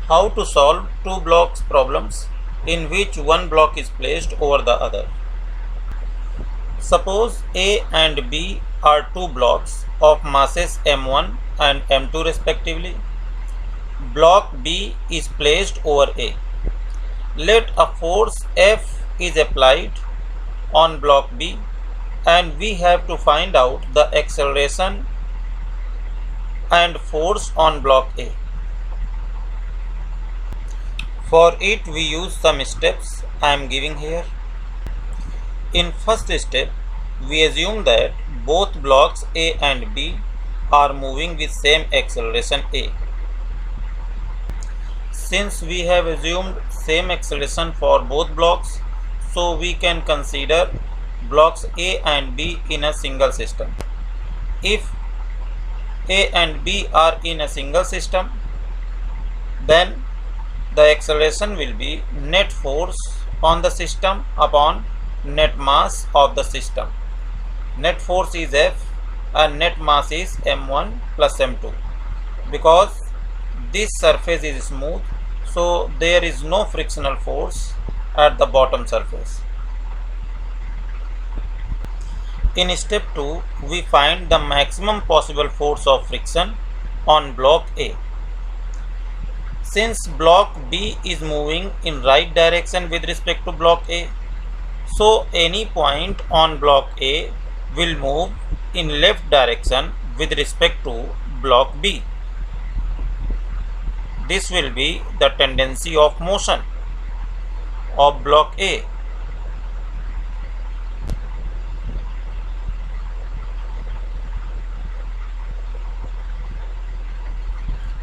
How to solve two blocks problems in which one block is placed over the other. Suppose A and B are two blocks of masses m1 and m2 respectively. Block B is placed over A. Let a force F is applied on block B and we have to find out the acceleration and force on block A. For it we use some steps I am giving here. In first step, we assume that both blocks A and B are moving with same acceleration A. Since we have assumed same acceleration for both blocks, so we can consider blocks A and B in a single system. If A and B are in a single system, then the acceleration will be net force on the system upon net mass of the system. Net force is F and net mass is m1 plus m2. Because this surface is smooth, so there is no frictional force at the bottom surface. In step 2, we find the maximum possible force of friction on block A. Since block B is moving in right direction with respect to block A, so any point on block A will move in left direction with respect to block B. This will be the tendency of motion of block A.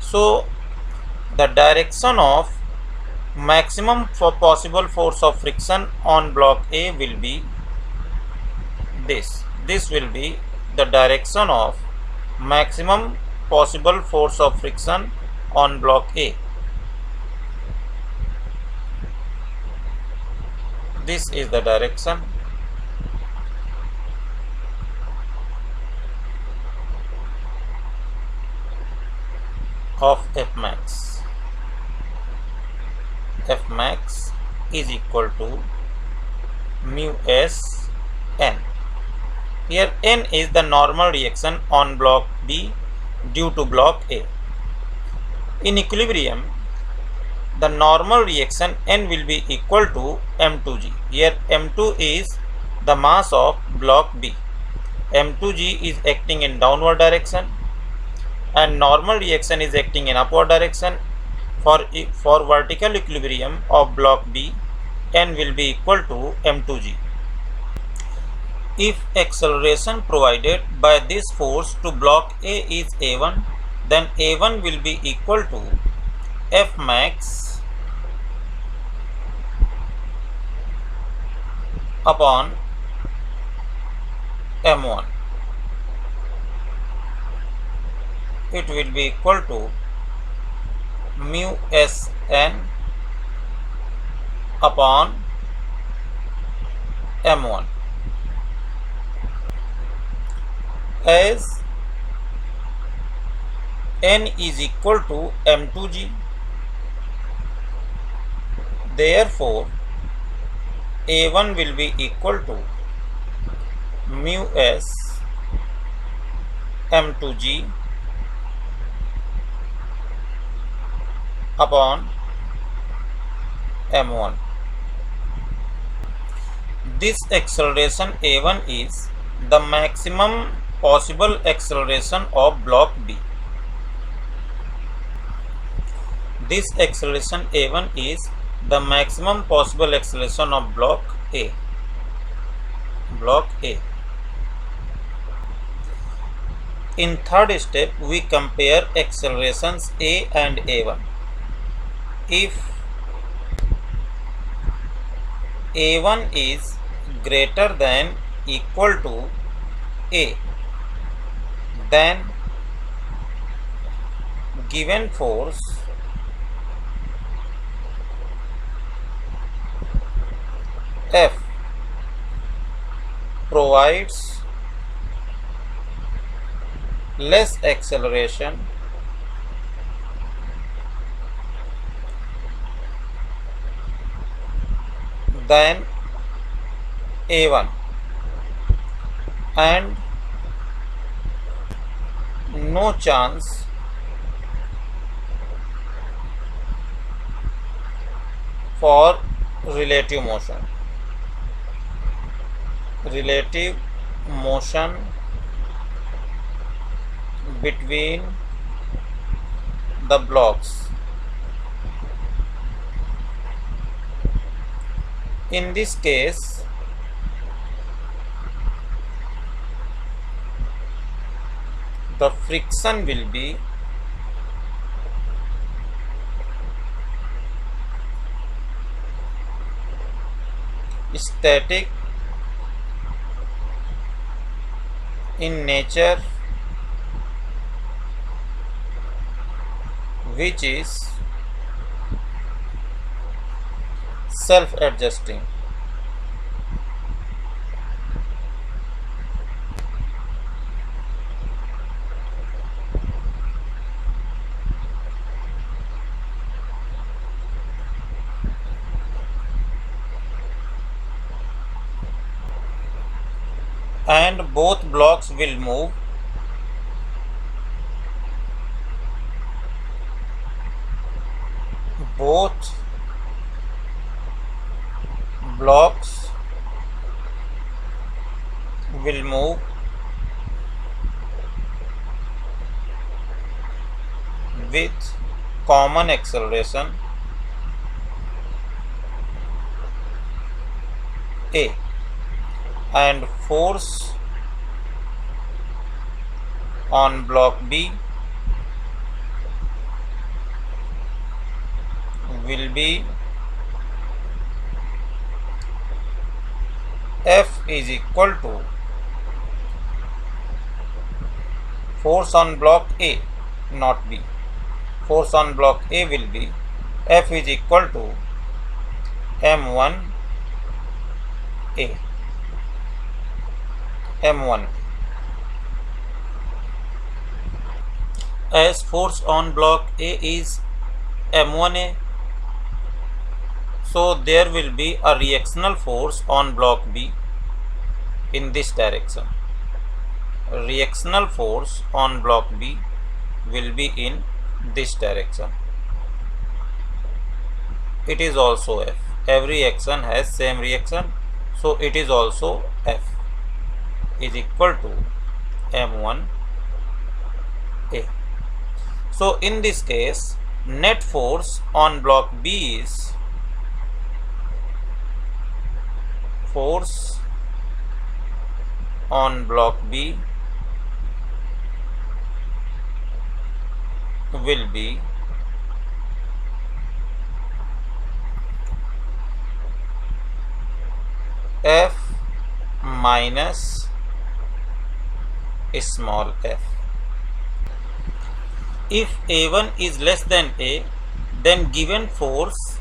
So the direction of maximum possible force of friction on block A will be this. This will be the direction of maximum possible force of friction on block A. This is the direction. Of F max. F max is equal to mu s n. Here n is the normal reaction on block B due to block A. In equilibrium, the normal reaction n will be equal to m2g. Here m2 is the mass of block B. m2g is acting in downward direction and normal reaction is acting in upward direction. For vertical equilibrium of block B, n will be equal to m2g. If acceleration provided by this force to block A is A1, then A1 will be equal to F max upon m1. It will be equal to mu s n upon m1. As n is equal to m2g, therefore A1 will be equal to mu s m2g upon m1. This acceleration A1 is the maximum possible acceleration of block B. This acceleration A1 is the maximum possible acceleration of block A. Block A. In third step, we compare accelerations A and A1. If A1 is greater than equal to A, then given force F provides less acceleration than A1 and no chance for relative motion. Relative motion between the blocks. In this case, the friction will be static in nature, which is self-adjusting. And both blocks will move both blocks will move with common acceleration A, and force on block B will be F is equal to force on block A, not B. Force on block A will be F is equal to M1 A. M1. As force on block A is M1A, so there will be a reactional force on block B in this direction. Reactional force on block B will be in this direction. It is also F. Every action has same reaction, so it is also F is equal to M1A. So in this case, net force on block B is force on block B will be F minus small f. If A1 is less than A, then given force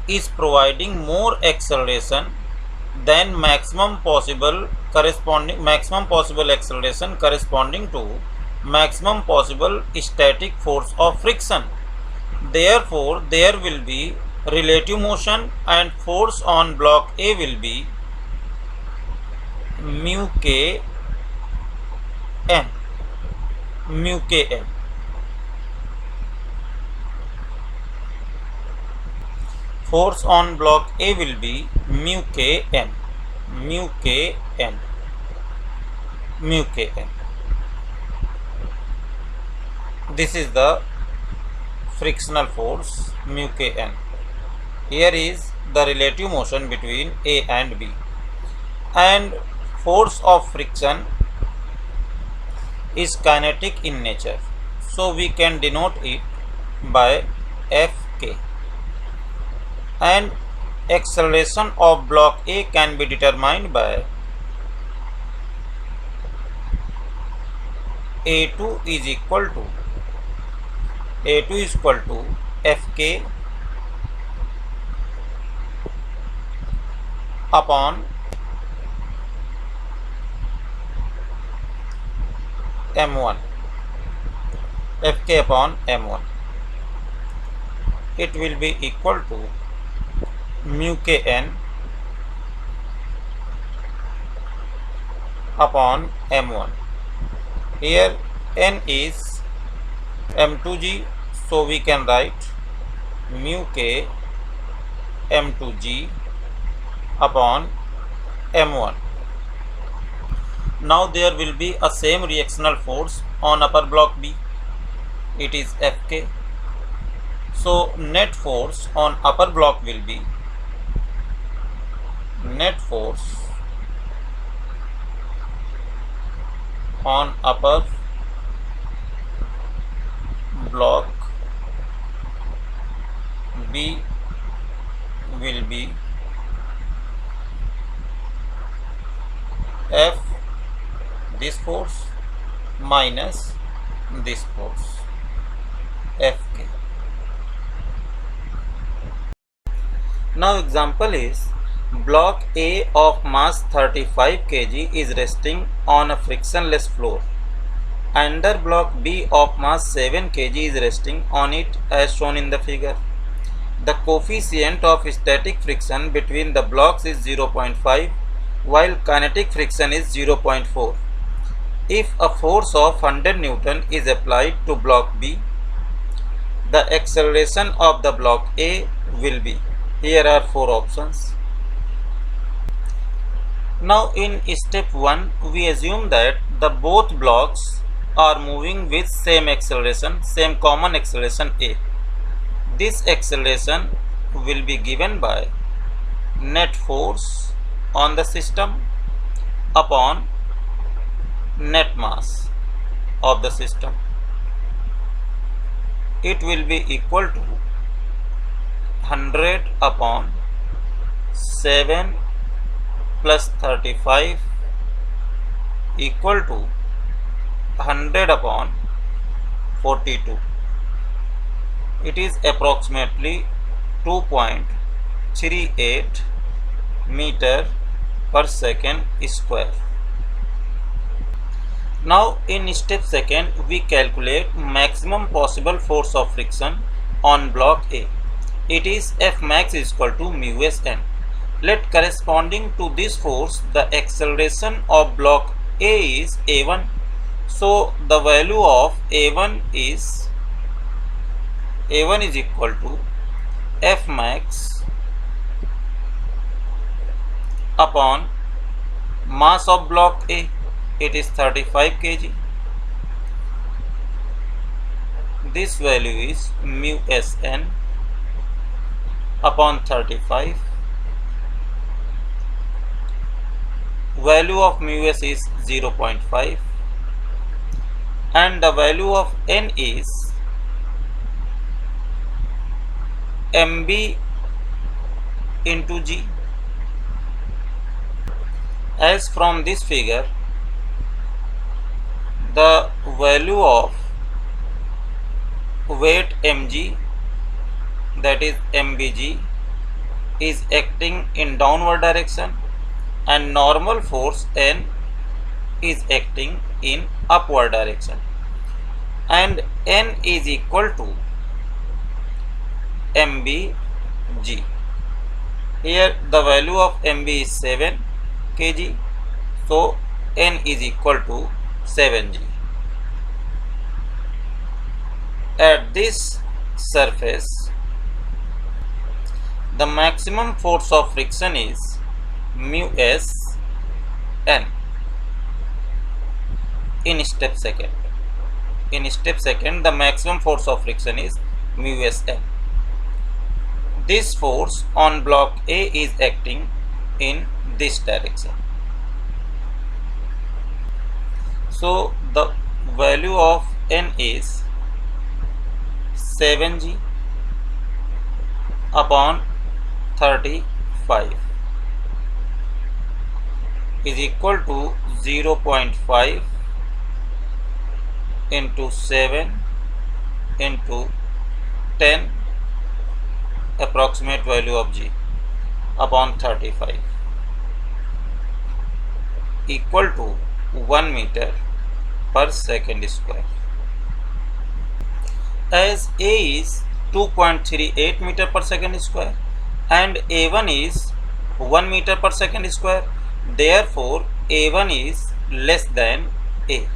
is providing more acceleration than maximum possible acceleration corresponding to maximum possible static force of friction. Therefore, there will be relative motion and force on block A will be mu k n. Force on block A will be mu k n. This is the frictional force mu k n. Here is the relative motion between A and B, and force of friction is kinetic in nature, so we can denote it by Fk. And acceleration of block A can be determined by A2 is equal to Fk upon M1. Fk upon M1. It will be equal to mu kn upon m1. Here n is m2g, so we can write mu k m2g upon m1. Now there will be a same reactional force on upper block B. It is Fk. So net force on upper block will be net force on upper block B will be F this force minus this force Fk. Now example is block A of mass 35 kg is resting on a frictionless floor. Under block B of mass 7 kg is resting on it as shown in the figure. The coefficient of static friction between the blocks is 0.5 while kinetic friction is 0.4. If a force of 100 Newton is applied to block B, the acceleration of the block A will be. Here are 4 options. Now in step 1, we assume that the both blocks are moving with same acceleration, same common acceleration A. This acceleration will be given by net force on the system upon net mass of the system. It will be equal to 100 upon 7 plus 35 equal to 100 upon 42. It is approximately 2.38 meter per second square. Now in step 2 we calculate maximum possible force of friction on block A. It is F max is equal to mu s n. Let corresponding to this force the acceleration of block A is A1. So the value of A1 is equal to F max upon mass of block A. It is 35 kg. This value is mu Sn upon 35. Value of mu s is 0.5 and the value of n is mb into g. As from this figure, the value of weight mg, that is mbg, is acting in downward direction and normal force n is acting in upward direction, and n is equal to mbg. Here the value of mb is 7 kg, so n is equal to 7g. At this surface, the maximum force of friction is mu s n. In step 2, the maximum force of friction is mu s n. This force on block A is acting in this direction. So the value of n is 7g upon 35 is equal to 0.5 into 7 into 10 approximate value of g upon 35 equal to 1 meter per second square. As A is 2.38 meter per second square and A1 is 1 meter per second square, therefore A1 is less than A.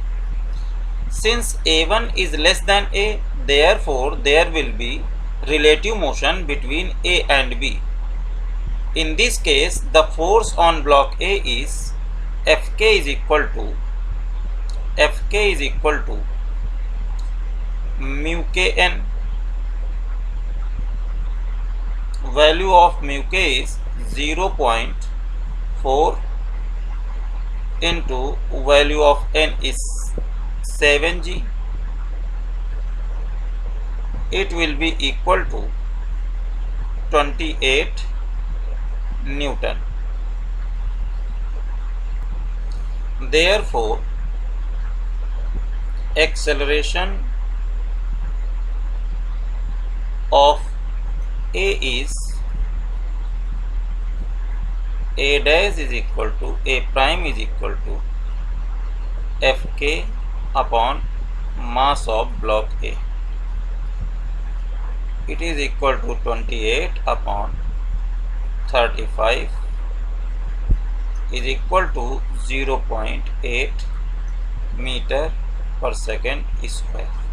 Since A1 is less than A, therefore there will be relative motion between A and B. In this case, the force on block A is Fk is equal to mu Kn. Value of mu K is 0.4 into value of N is 7g. It will be equal to 28 Newton. Therefore, acceleration of A is A dash is equal to A prime is equal to Fk upon mass of block A. It is equal to 28 upon 35 is equal to 0.8 meter per second square.